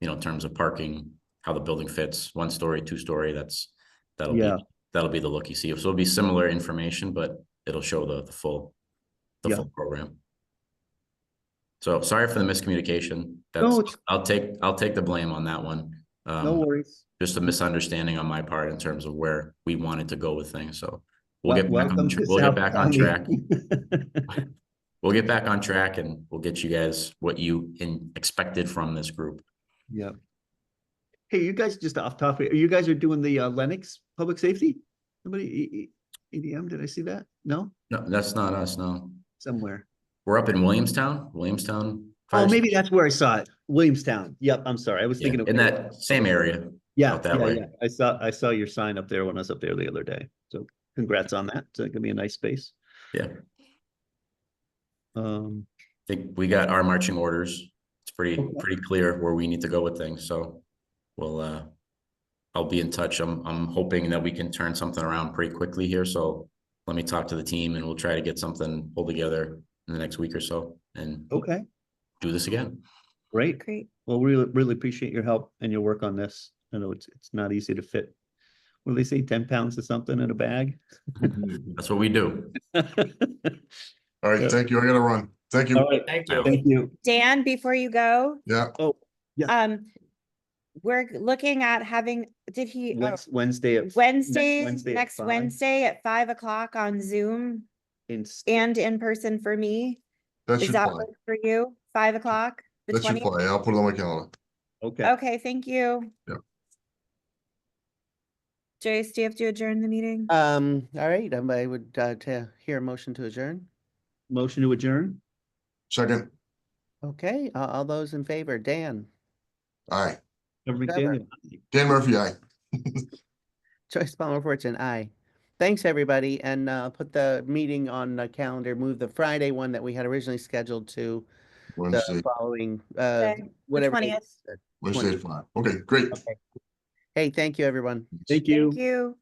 you know, in terms of parking, how the building fits, 1 story, 2 story, that'll be the look you see. So it'll be similar information, but it'll show the full full program. So sorry for the miscommunication. I'll take the blame on that one. No worries. Just a misunderstanding on my part in terms of where we wanted to go with things. So we'll get back on track. We'll get back on track and we'll get you guys what you expected from this group. Yeah. Hey, you guys, just off topic, you guys are doing the Lennox public safety? Somebody EDM, did I see that? No? No, that's not us, no. Somewhere. We're up in Williamstown. Oh, maybe that's where I saw it. Williamstown. Yep, I'm sorry. I was thinking of in that same area. Yeah, out that way. Yeah. I saw your sign up there when I was up there the other day. So congrats on that. It's gonna be a nice space. Yeah. I think we got our marching orders. It's pretty clear where we need to go with things. So we'll I'll be in touch. I'm hoping that we can turn something around pretty quickly here. So let me talk to the team and we'll try to get something pulled together in the next week or so and do this again. Great. Well, really appreciate your help and your work on this. I know it's not easy to fit. What do they say, 10 pounds of something in a bag? That's what we do. All right, thank you. I gotta run. Thank you. All right. Thank you. Thank you. Dan, before you go, Yeah. Oh, yeah. we're looking at having, did he, Wednesday at. Wednesday, Wednesday at next 5 Wednesday at 5 o'clock on Zoom in- and in person for me? That Is should that fly. work for you? 5 o'clock? The That should 20th? fly. I'll put it on my calendar. Okay, Okay, thank you. Yeah. Jace, do you have to adjourn the meeting? All right, I would, to hear a motion to adjourn. motion to adjourn? Second, Okay, all those in favor, Dan, aye. Trevor Trevor. McDaniel. Dan Murphy, aye. Joyce Palmer Fortune, aye. Thanks, everybody, and put the meeting on the calendar, move the Friday one that we had originally scheduled to the Wednesday, following, Okay, whatever. date 20th. it said. Wednesday at 5. Okay, great. Okay. Hey, thank you, everyone. Thank you. Thank you.